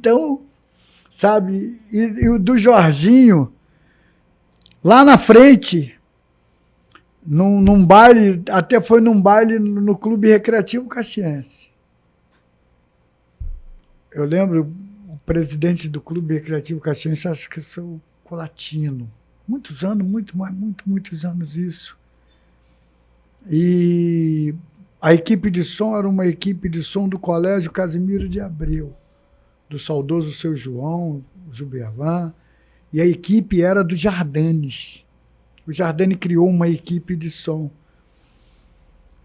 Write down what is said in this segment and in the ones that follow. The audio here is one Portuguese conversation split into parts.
Então, sabe, e o do Jorginho, lá na frente, num baile, até foi num baile no Clube Recreativo Caxiense. Eu lembro, o presidente do Clube Recreativo Caxiense, acho que eu sou colatino. Muitos anos, muitos anos isso. E a equipe de som era uma equipe de som do Colégio Casimiro de Abreu, do saudoso Seu João, Gilbervan, e a equipe era do Jardanes. O Jardane criou uma equipe de som,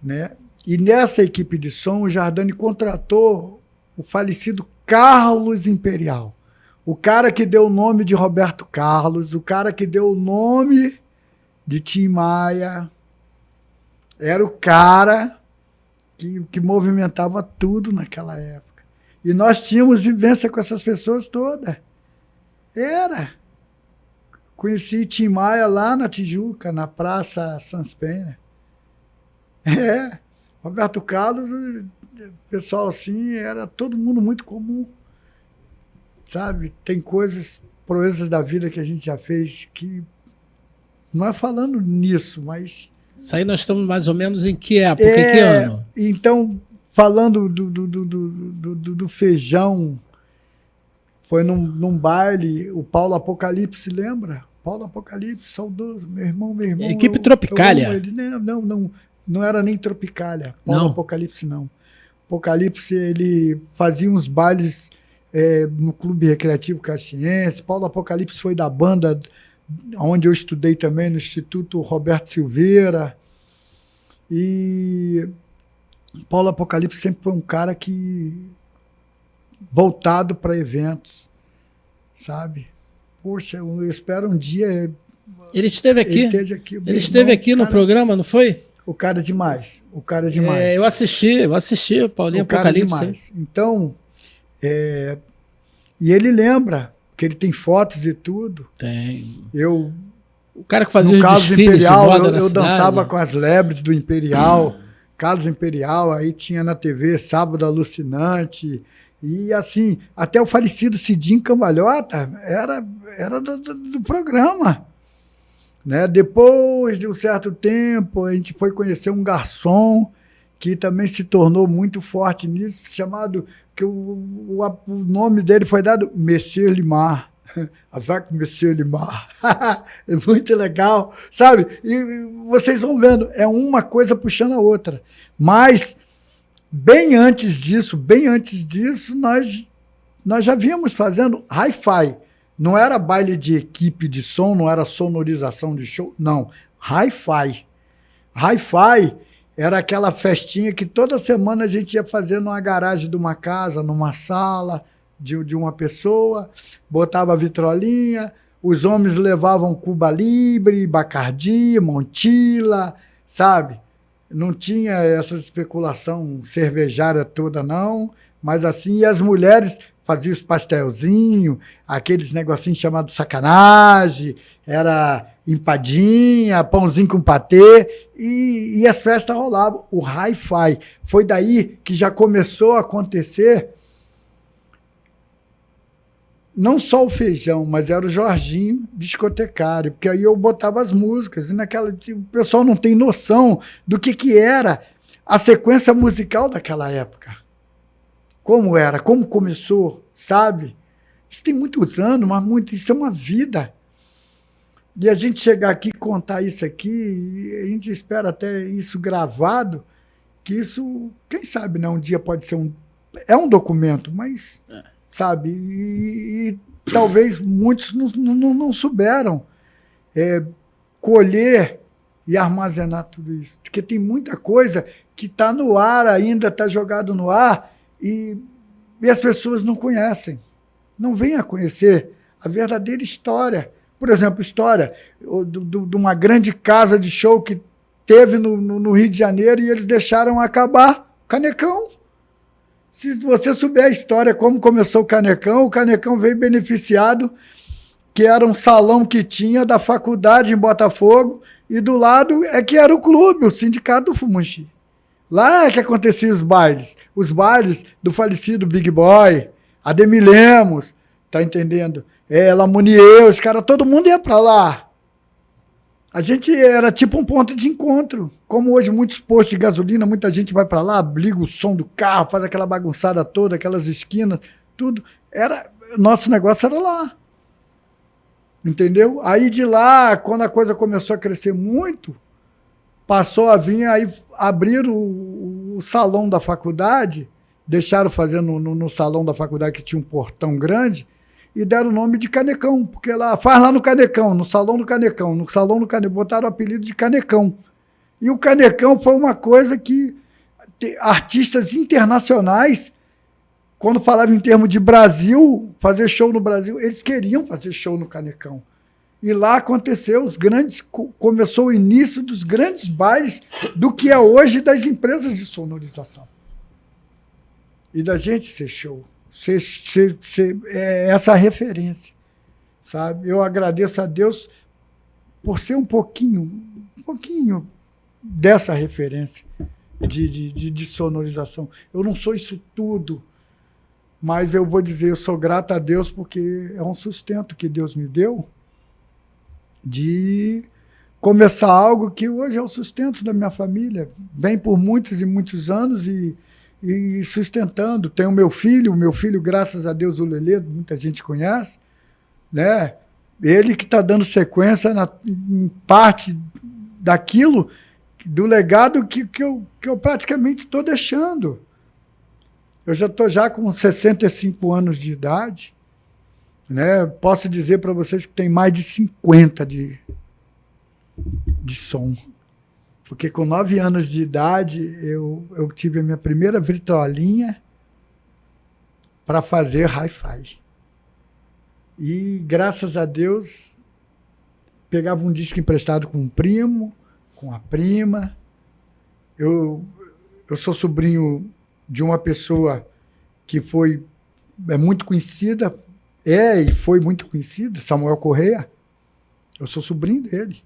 né? E nessa equipe de som, o Jardane contratou o falecido Carlos Imperial, o cara que deu o nome de Roberto Carlos, o cara que deu o nome de Tim Maia, era o cara que movimentava tudo naquela época. E nós tínhamos vivência com essas pessoas todas. Era. Conheci Tim Maia lá na Tijuca, na Praça Sans Penha. Roberto Carlos, pessoal assim, era todo mundo muito comum. Sabe? Tem coisas, proezas da vida que a gente já fez que, não é falando nisso, mas... Isso aí nós estamos mais ou menos em que época, em que ano? Então, falando do Feijão, foi num baile, o Paulo Apocalipse, lembra? Paulo Apocalipse, saudoso, meu irmão. Equipe Tropicália. Não era nem Tropicália, Paulo Apocalipse não. Apocalipse, ele fazia uns bailes no Clube Recreativo Caxiense. Paulo Apocalipse foi da banda onde eu estudei também, no Instituto Roberto Silveira. E Paulo Apocalipse sempre foi um cara que voltado para eventos, sabe? Poxa, eu espero um dia... Ele esteve aqui. Ele esteve aqui no programa, não foi? O cara é demais. O cara é demais. Eu assisti o Paulinho Apocalipse. O cara é demais. Então, e ele lembra que ele tem fotos e tudo. Tem. O cara que fazia os desfiles Imperial, de moda eu dançava com as lebres do Imperial, Carlos Imperial, aí tinha na TV Sábado Alucinante, e assim, até o falecido Cidinho Cambalhota era do programa. Né? Depois de um certo tempo, a gente foi conhecer um garçom que também se tornou muito forte nisso, chamado, que o nome dele foi dado Monsieur Limar. Avec Monsieur Limar. É muito legal, sabe? E vocês vão vendo, é uma coisa puxando a outra. Mas, bem antes disso, nós já vínhamos fazendo hi-fi. Não era baile de equipe de som, não era sonorização de show, não. Hi-fi. Hi-fi era aquela festinha que toda semana a gente ia fazer numa garagem de uma casa, numa sala de uma pessoa, botava a vitrolinha, os homens levavam Cuba Libre, Bacardi, Montila, sabe? Não tinha essa especulação cervejária toda, não, mas assim, e as mulheres faziam os pastelzinhos, aqueles negocinhos chamados sacanagem, era empadinha, pãozinho com patê, e as festas rolavam. O hi-fi. Foi daí que já começou a acontecer não só o Feijão, mas era o Jorginho discotecário, porque aí eu botava as músicas, e o pessoal não tem noção do que era a sequência musical daquela época. Como era, como começou, sabe? Isso tem muitos anos, mas isso é uma vida. E a gente chegar aqui e contar isso aqui, a gente espera até isso gravado, que isso, quem sabe, né, um dia pode ser é um documento, mas... sabe? E talvez muitos não souberam colher e armazenar tudo isso. Porque tem muita coisa que está no ar ainda, está jogado no ar, e as pessoas não conhecem. Não vêm a conhecer a verdadeira história. Por exemplo, história de uma grande casa de show que teve no Rio de Janeiro e eles deixaram acabar. Canecão. Se você souber a história, como começou o Canecão veio beneficiado, que era um salão que tinha da faculdade em Botafogo, e do lado que era o clube, o Sindicato do Fumanchi. Lá é que aconteciam os bailes do falecido Big Boy, Ademir Lemos, tá entendendo? Lamonier, os caras, todo mundo ia para lá. A gente era tipo um ponto de encontro. Como hoje muitos postos de gasolina, muita gente vai para lá, liga o som do carro, faz aquela bagunçada toda, aquelas esquinas, tudo. Nosso negócio era lá. Entendeu? Aí de lá, quando a coisa começou a crescer muito, passou a vir, aí abriram o salão da faculdade, deixaram fazer no salão da faculdade, que tinha um portão grande, e deram o nome de Canecão, porque lá, faz lá no Canecão, no salão do Canecão, botaram o apelido de Canecão. E o Canecão foi uma coisa que artistas internacionais, quando falavam em termos de Brasil, fazer show no Brasil, eles queriam fazer show no Canecão. E lá aconteceu começou o início dos grandes bailes do que é hoje das empresas de sonorização. E da gente ser show. Ser essa referência, sabe? Eu agradeço a Deus por ser um pouquinho dessa referência de sonorização. Eu não sou isso tudo, mas eu vou dizer, eu sou grato a Deus porque é um sustento que Deus me deu de começar algo que hoje é o sustento da minha família. Vem por muitos e muitos anos e sustentando. Tem o meu filho, graças a Deus, o Lelê, muita gente conhece, né? Ele que está dando sequência em parte daquilo, do legado que eu praticamente estou deixando. Eu já estou com 65 anos de idade, né? Posso dizer para vocês que tem mais de 50 de som. Porque com 9 anos de idade, eu tive a minha primeira vitrolinha para fazer hi-fi. E, graças a Deus, pegava um disco emprestado com um primo, com a prima. Eu sou sobrinho de uma pessoa que é muito conhecida, e foi muito conhecida, Samuel Correia. Eu sou sobrinho dele.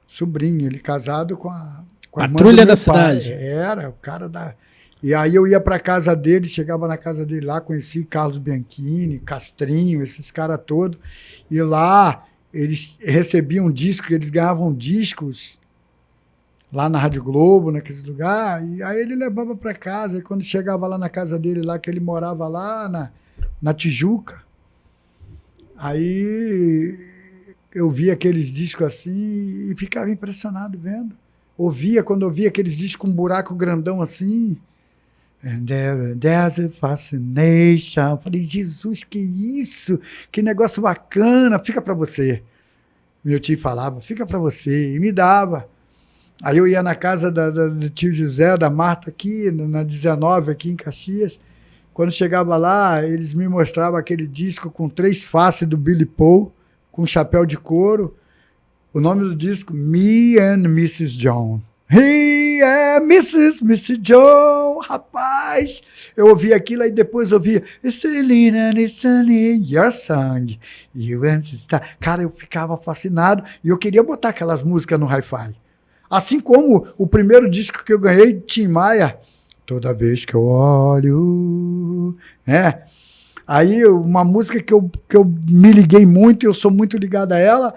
Sobrinho, ele casado com a Patrulha da cidade. Era, o cara da... E aí eu ia para casa dele, chegava na casa dele lá, conheci Carlos Bianchini, Castrinho, esses caras todos. E lá eles recebiam discos, eles ganhavam discos lá na Rádio Globo, naqueles lugares. E aí ele levava para casa. E quando chegava lá na casa dele, lá que ele morava lá na Tijuca, aí eu via aqueles discos assim e ficava impressionado vendo. Quando eu via aqueles discos com um buraco grandão assim. And there's a fascination. Falei, Jesus, que isso? Que negócio bacana. Fica para você. Meu tio falava, fica para você. E me dava. Aí eu ia na casa do tio José, da Marta aqui, na 19, aqui em Caxias. Quando chegava lá, eles me mostravam aquele disco com 3 faces do Billy Paul, com chapéu de couro. O nome do disco, Me and Mrs. John. He and Mrs. John, rapaz. Eu ouvi aquilo, aí depois ouvia Selena, your song. Cara, eu ficava fascinado e eu queria botar aquelas músicas no hi-fi. Assim como o primeiro disco que eu ganhei, Tim Maia, Toda Vez Que Eu Olho, né? Aí uma música que eu me liguei muito, eu sou muito ligado a ela,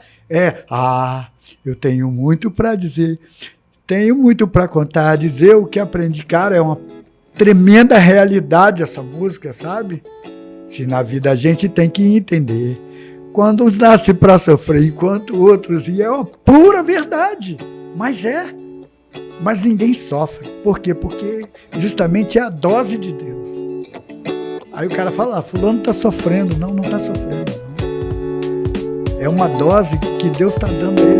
eu tenho muito para dizer, tenho muito para contar, dizer o que aprendi. Cara, é uma tremenda realidade essa música, sabe? Se na vida a gente tem que entender, quando uns nascem para sofrer, enquanto outros, e é uma pura verdade, mas ninguém sofre. Por quê? Porque justamente é a dose de Deus. Aí o cara fala, fulano está sofrendo. Não está sofrendo, não. É uma dose que Deus está dando a ele.